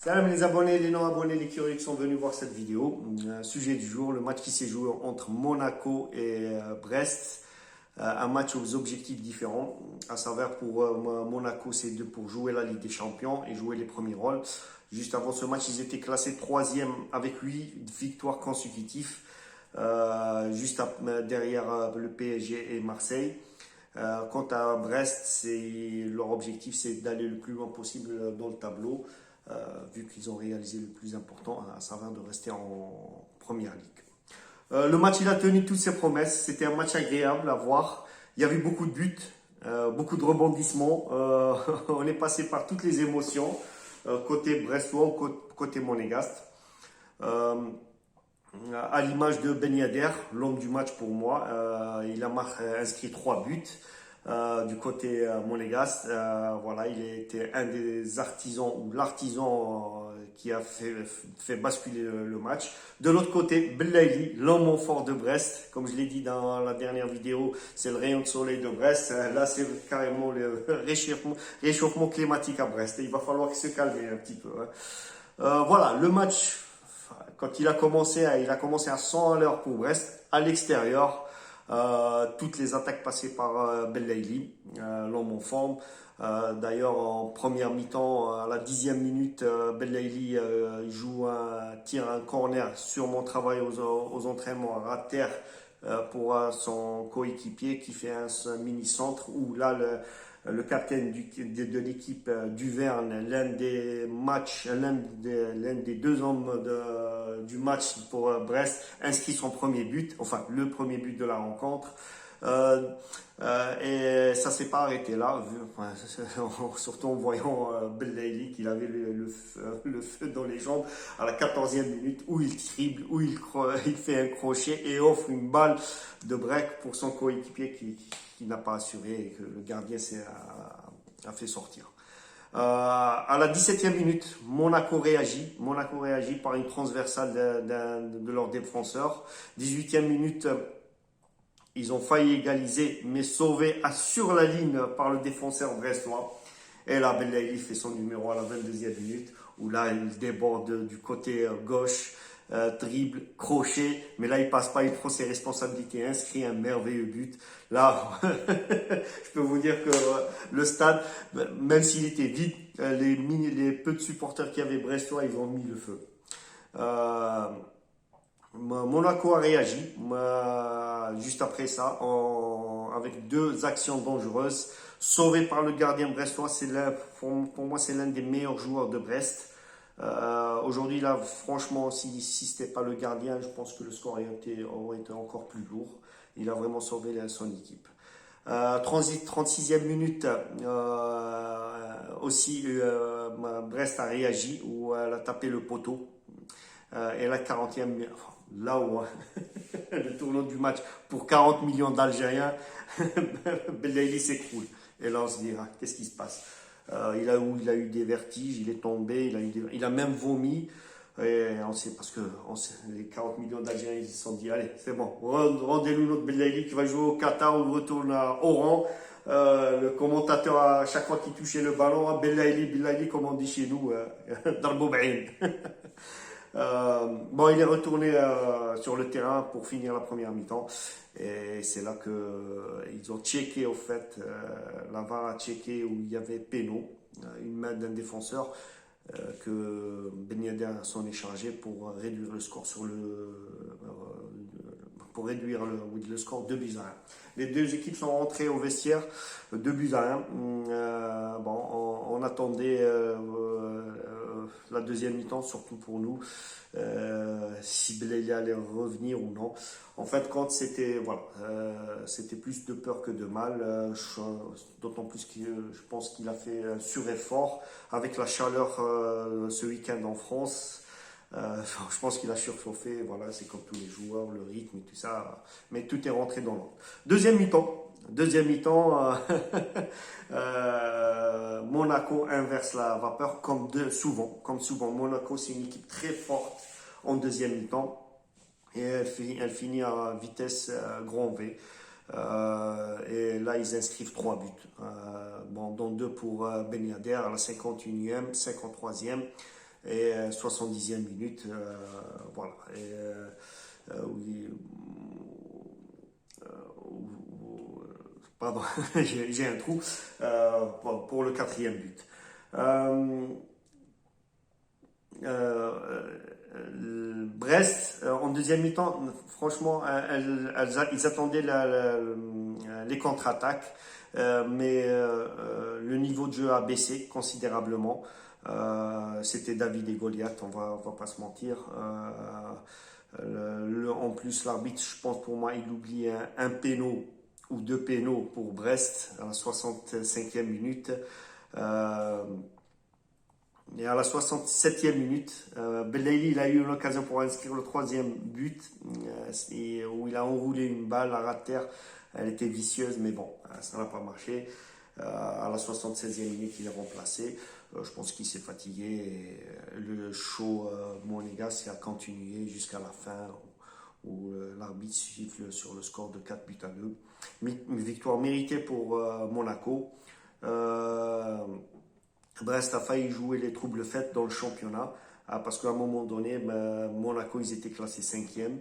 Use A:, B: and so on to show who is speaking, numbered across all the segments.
A: Salam les abonnés, les non-abonnés, les curieux qui sont venus voir cette vidéo. Sujet du jour, le match qui s'est joué entre Monaco et Brest. Un match aux objectifs différents. À savoir pour Monaco, c'est pour jouer la Ligue des Champions et jouer les premiers rôles. Juste avant ce match, ils étaient classés troisième avec 8 victoires consécutives. Derrière le PSG et Marseille. Quant à Brest, leur objectif c'est d'aller le plus loin possible dans le tableau, vu qu'ils ont réalisé le plus important, à savoir de rester en première ligue. Le match il a tenu toutes ses promesses, c'était un match agréable à voir, il y avait beaucoup de buts, beaucoup de rebondissements, on est passé par toutes les émotions, côté brestois ou côté monégasque. Euh, à l'image de Ben Yedder, l'homme du match pour moi, il a inscrit 3 buts du côté monégasque. Voilà, il était un des artisans ou l'artisan qui a fait basculer le match. De l'autre côté, Belaïli, l'homme fort de Brest. Comme je l'ai dit dans la dernière vidéo, c'est le rayon de soleil de Brest. Là, c'est carrément le réchauffement climatique à Brest. Il va falloir qu'il se calme un petit peu. Voilà, le match. Quand il a commencé à 100 à l'heure pour Brest, à l'extérieur, toutes les attaques passées par Belaïli, l'homme en forme. D'ailleurs, en première mi-temps, à la 10e minute, Belaïli joue un corner, sûrement travail aux entraînements à terre pour son coéquipier qui fait un mini-centre où là, le capitaine de l'équipe Duverne, l'un des deux hommes du match pour Brest, inscrit son premier but, enfin le premier but de la rencontre. Et ça s'est pas arrêté là, surtout en voyant Belaïli qu'il avait le feu dans les jambes à la 14e minute où il triple, où il fait un crochet et offre une balle de break pour son coéquipier qui n'a pas assuré et que le gardien a fait sortir. À la 17e minute, Monaco réagit par une transversale de leur défenseur. 18e minute, ils ont failli égaliser, mais sauvés sur la ligne par le défenseur brestois. Et là, Belaïli fait son numéro à la 22e minute, où là, il déborde du côté gauche, dribble, crochet, mais là, il passe pas, il prend ses responsabilités, inscrit un merveilleux but. Là, je peux vous dire que le stade, même s'il était vide, les peu de supporters qu'il y avait brestois, ils ont mis le feu. Monaco a réagi juste après ça avec deux actions dangereuses sauvées par le gardien brestois. Pour moi, c'est l'un des meilleurs joueurs de Brest. Aujourd'hui, là, franchement, si c'était pas le gardien, je pense que le score aurait été encore plus lourd. Il a vraiment sauvé son équipe. 36e minute, aussi, Brest a réagi où elle a tapé le poteau. Et la 40e, là où le tournoi du match pour 40 millions d'Algériens, Belaïli s'écroule. Et là, on se dit, qu'est-ce qui se passe? Il a eu des vertiges, il est tombé, il a même vomi. Et on sait, parce que les 40 millions d'Algériens, ils se sont dit, allez, c'est bon, rendez-nous notre Belaïli qui va jouer au Qatar ou retourne à Oran. Le commentateur, à chaque fois qu'il touchait le ballon, Belaïli, comme on dit chez nous, Darbo Bain. Bon, il est retourné sur le terrain pour finir la première mi-temps et c'est là que ils ont checké au fait, la VAR a checké où il y avait péno, une main d'un défenseur que Ben Yedder s'en est chargé pour réduire le score le score 2 buts à 1. Les deux équipes sont rentrées au vestiaire 2 buts à 1. Bon, on attendait la deuxième mi-temps, surtout pour nous, si Belaïli allait revenir ou non. En fait, quand c'était plus de peur que de mal, d'autant plus que je pense qu'il a fait un sureffort avec la chaleur ce week-end en France. Je pense qu'il a surchauffé, voilà, c'est comme tous les joueurs, le rythme et tout ça, mais tout est rentré dans l'ordre. Deuxième mi-temps, Monaco inverse la vapeur comme souvent. Monaco, c'est une équipe très forte en deuxième mi-temps et elle finit à vitesse grand V. Et là, ils inscrivent 3 buts. Dont 2 pour Ben Yedder à la 51e, 53e. et 70e minute, voilà. Et, oui, pardon, j'ai un trou pour le 4e but. Brest, en deuxième mi-temps, franchement, ils attendaient les contre-attaques, mais le niveau de jeu a baissé considérablement. C'était David et Goliath, on va pas se mentir. En plus, l'arbitre, je pense pour moi, il oublie un péno ou deux pénaux pour Brest à la 65e minute. Et à la 67e minute, Belaïli il a eu l'occasion pour inscrire le 3e but, où il a enroulé une balle à ras de terre. Elle était vicieuse, mais bon, ça n'a pas marché. À la 76e minute, il est remplacé. Je pense qu'il s'est fatigué et le show monégasque a continué jusqu'à la fin où l'arbitre siffle sur le score de 4 buts à 2. Une victoire méritée pour Monaco. Brest a failli jouer les troubles faits dans le championnat parce qu'à un moment donné, Monaco, ils étaient classés 5e.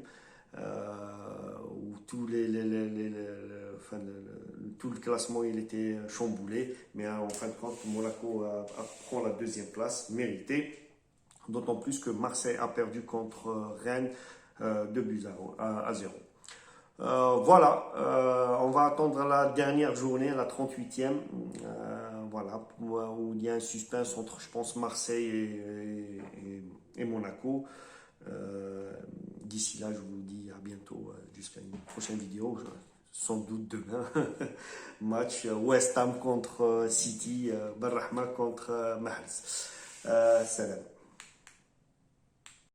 A: Où tout le classement il était chamboulé, mais en fin de compte Monaco prend la 2e place méritée, d'autant plus que Marseille a perdu contre Rennes 2 buts à 0. Voilà, on va attendre la dernière journée, la 38e, voilà, où il y a un suspense entre, je pense, Marseille et Monaco. D'ici là, je vous dis à bientôt, jusqu'à une prochaine vidéo, sans doute demain. Match West Ham contre City, Benrahma contre Mahals. Salam.